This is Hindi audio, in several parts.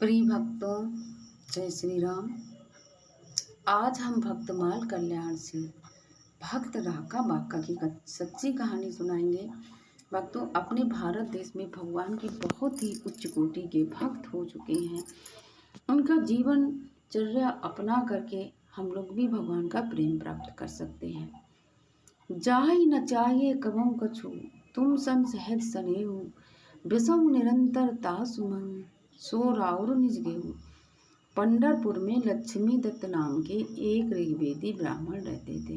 प्रिय भक्तों, जय श्री राम। आज हम भक्तमाल कल्याण से भक्त राका बाका की सच्ची कहानी सुनाएंगे। भक्तों, अपने भारत देश में भगवान के बहुत ही उच्च कोटि के भक्त हो चुके हैं। उनका जीवन चर्या अपना करके हम लोग भी भगवान का प्रेम प्राप्त कर सकते हैं। जाहि न चाहिए कबहु कछु, तुम सन सहज सनेहु, विषम निरंतर तासुमन, सो राउर निज गेहूं। पंढरपुर में लक्ष्मी दत्त नाम के एक ऋग्वेदी ब्राह्मण रहते थे।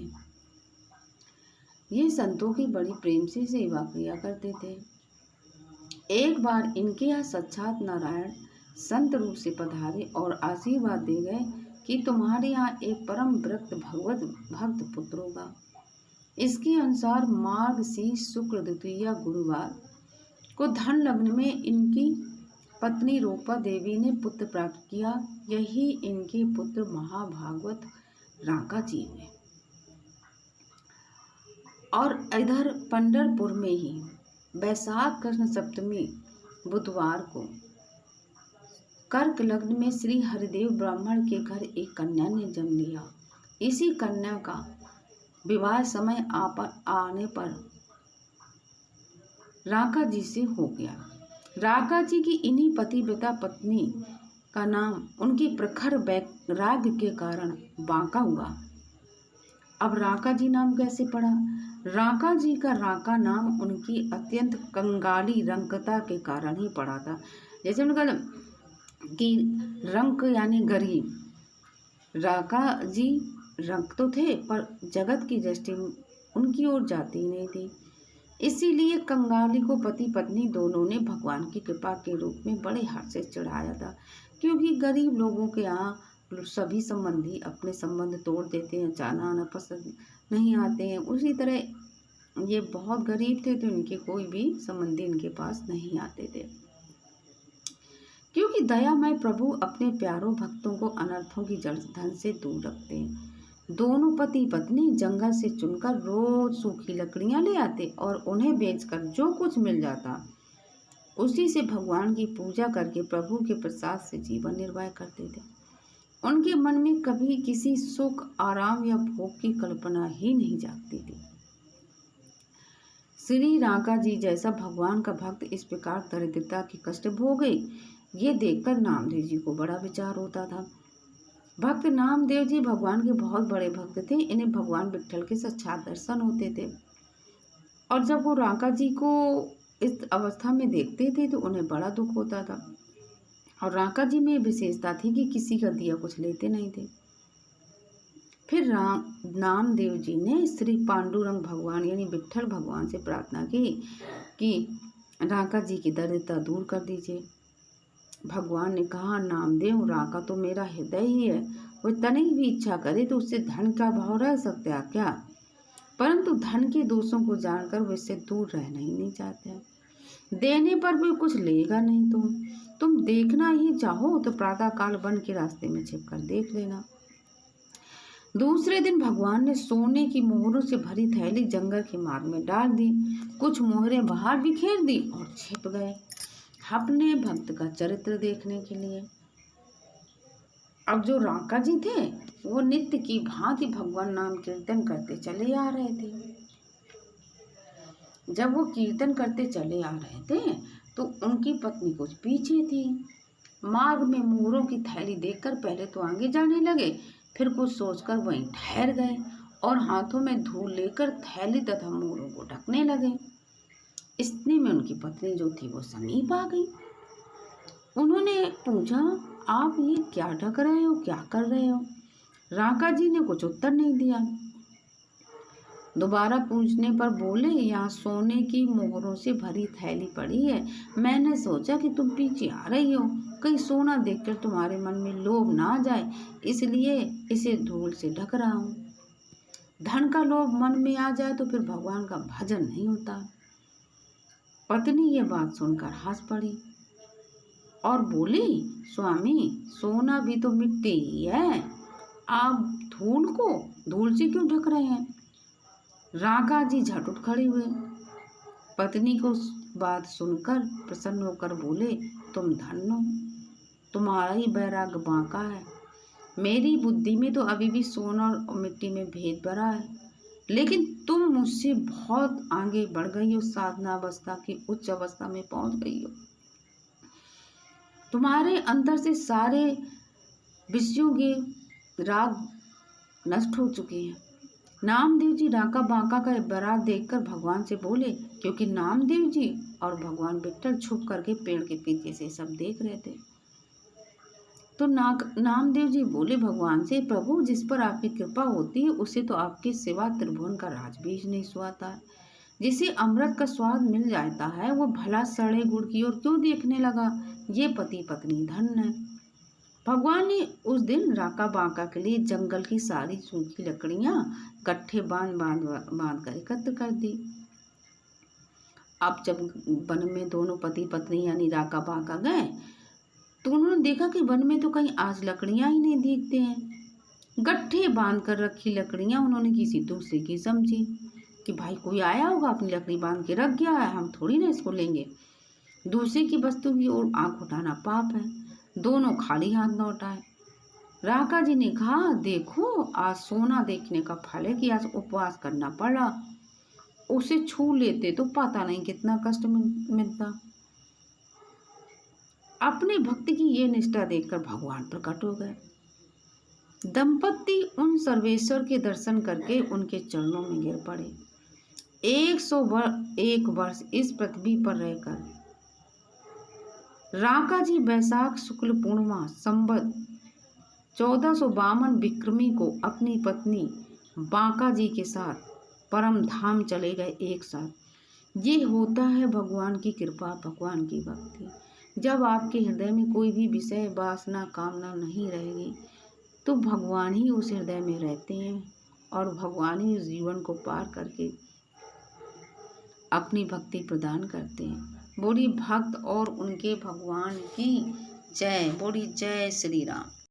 ये संतों की बड़ी प्रेम से सेवा किया करते थे। एक बार इनके यहाँ साक्षात नारायण संत रूप से पधारे और आशीर्वाद दे गए कि तुम्हारे यहाँ एक परम भक्त भक्त पुत्र होगा। इसके अनुसार मार्गशीर्ष शुक्ल द्वितीया गुरुवार को धन लग्न में इनकी पत्नी रूपा देवी ने पुत्र प्राप्त किया। यही इनके पुत्र महाभागवत राका जी हुए। और इधर पंढरपुर में ही वैशाख कृष्ण सप्तमी बुधवार को कर्क लग्न में श्री हरिदेव ब्राह्मण के घर एक कन्या ने जन्म लिया। इसी कन्या का विवाह समय आने पर राका जी से हो गया। राका जी की इन्हीं पतिव्रता पत्नी का नाम उनके प्रखर वैराग्य के कारण बांका हुआ। अब राका जी नाम कैसे पड़ा? राका जी का राका नाम उनकी अत्यंत कंगाली रंकता के कारण ही पड़ा था। जैसे उनका कि रंक यानी गरीब, राका जी रंक तो थे पर जगत की दृष्टि उनकी ओर जाती नहीं थी। इसीलिए कंगाली को पति पत्नी दोनों ने भगवान की कृपा के रूप में बड़े हाथ से चढ़ाया था। क्योंकि गरीब लोगों के यहाँ सभी संबंधी अपने संबंध तोड़ देते हैं, जाना आना पसंद नहीं आते हैं। उसी तरह ये बहुत गरीब थे तो इनके कोई भी संबंधी इनके पास नहीं आते थे। क्योंकि दयामय प्रभु अपने प्यारों भक्तों को अनर्थों की जड़ धन से दूर रखते हैं। दोनों पति पत्नी जंगल से चुनकर रोज सूखी लकड़ियां ले आते और उन्हें बेचकर जो कुछ मिल जाता उसी से भगवान की पूजा करके प्रभु के प्रसाद से जीवन निर्वाह करते थे। उनके मन में कभी किसी सुख आराम या भोग की कल्पना ही नहीं जागती थी। श्री राका जी जैसा भगवान का भक्त इस प्रकार दरिद्रता के कष्ट भोगे, ये देखकर नामदेव जी को बड़ा विचार होता था। भक्त नामदेव जी भगवान के बहुत बड़े भक्त थे। इन्हें भगवान विट्ठल के साक्षात दर्शन होते थे और जब वो राका जी को इस अवस्था में देखते थे तो उन्हें बड़ा दुख होता था। और राका जी में विशेषता थी कि किसी का दिया कुछ लेते नहीं थे। फिर नामदेव जी ने श्री पांडुरंग भगवान यानी विट्ठल भगवान से प्रार्थना की कि राका जी की दरिद्रता दूर कर दीजिए। भगवान ने कहा, नामदेव, राका तो मेरा हृदय ही है। वो तनिक भी इच्छा करे तो उससे धन का भाव रह सकता है क्या? परंतु धन के दोषों को जानकर वो इससे दूर रहना ही नहीं चाहते। देने पर भी कुछ लेगा नहीं। तुम देखना ही चाहो तो प्रातः काल वन के रास्ते में छिप कर देख लेना। दूसरे दिन भगवान ने सोने की मोहरों से भरी थैली जंगल के मार्ग में डाल दी। कुछ मोहरें बाहर बिखेर दी और छिप गए अपने भक्त का चरित्र देखने के लिए। अब जो राका जी थे वो नित्य की भांति भगवान नाम कीर्तन करते चले आ रहे थे। जब वो कीर्तन करते चले आ रहे थे तो उनकी पत्नी कुछ पीछे थी। मार्ग में मोहरों की थैली देखकर पहले तो आगे जाने लगे, फिर कुछ सोचकर वहीं ठहर गए और हाथों में धूल लेकर थैली तथा मोहरों को ढकने लगे। इतने में उनकी पत्नी जो थी वो समीप आ गई। उन्होंने पूछा, आप ये क्या ढक रहे हो, क्या कर रहे हो? राका जी ने कुछ उत्तर नहीं दिया। दोबारा पूछने पर बोले, यहाँ सोने की मोहरों से भरी थैली पड़ी है। मैंने सोचा कि तुम पीछे आ रही हो, कहीं सोना देखकर तुम्हारे मन में लोभ ना आ जाए, इसलिए इसे धूल से ढक रहा हूँ। धन का लोभ मन में आ जाए तो फिर भगवान का भजन नहीं होता। पत्नी ये बात सुनकर हंस पड़ी और बोली, स्वामी, सोना भी तो मिट्टी ही है, आप धूल से क्यों ढक रहे हैं? राका जी झट उठ खड़े हुए। पत्नी को बात सुनकर प्रसन्न होकर बोले, तुम धन्य हो, तुम्हारा ही वैराग्य बांका है। मेरी बुद्धि में तो अभी भी सोना और मिट्टी में भेद भरा है, लेकिन तुम मुझसे बहुत आगे बढ़ गई हो, साधना अवस्था की उच्च अवस्था में पहुंच गई हो। तुम्हारे अंदर से सारे विषयों के राग नष्ट हो चुके हैं। नामदेव जी राका बांका का बरात देखकर भगवान से बोले, क्योंकि नामदेव जी और भगवान विट्ठल छुप करके पेड़ के पीछे से सब देख रहे थे। तो नामदेव जी बोले भगवान से, प्रभु जिस पर आपकी कृपा होती है उसे तो आपके सिवा त्रिभुवन का राज भी नहीं सुहाता है। जिसे अमृत का स्वाद मिल जाता है वो भला सड़े गुड़ की ओर क्यों देखने लगा। ये पति पत्नी धन्य है। भगवान ने उस दिन राका बांका के लिए जंगल की सारी सूखी लकड़ियां गट्ठे बांध बांध बांध कर एकत्र कर दी। अब जब वन में दोनों पति पत्नी यानी राका बांका गए तो उन्होंने देखा कि वन में तो कहीं आज लकड़ियां ही नहीं दिखते हैं। गट्ठे बांध कर रखी लकड़ियां उन्होंने किसी दूसरे की समझी कि भाई कोई आया होगा, अपनी लकड़ी बांध के रख गया है, हम थोड़ी ना इसको लेंगे। दूसरे की वस्तु की ओर आंख उठाना पाप है। दोनों खाली हाथ लौट आए। राका जी ने कहा, देखो आज सोना देखने का फल है कि आज उपवास करना पड़ा। उसे छू लेते तो पता नहीं कितना कष्ट मिलता। अपने भक्ति की ये निष्ठा देखकर भगवान प्रकट हो गए। दंपति उन सर्वेश्वर के दर्शन करके उनके चरणों में गिर पड़े। 101 वर्ष इस पृथ्वी पर रहकर राका जी वैशाख शुक्ल पूर्णिमा संवत 1452 विक्रमी को अपनी पत्नी बांका जी के साथ परम धाम चले गए एक साथ। ये होता है भगवान की कृपा, भगवान की भक्ति। जब आपके हृदय में कोई भी विषय वासना कामना नहीं रहेगी तो भगवान ही उस हृदय में रहते हैं और भगवान ही उस जीवन को पार करके अपनी भक्ति प्रदान करते हैं। बोली भक्त और उनके भगवान की जय। बोली जय श्री राम।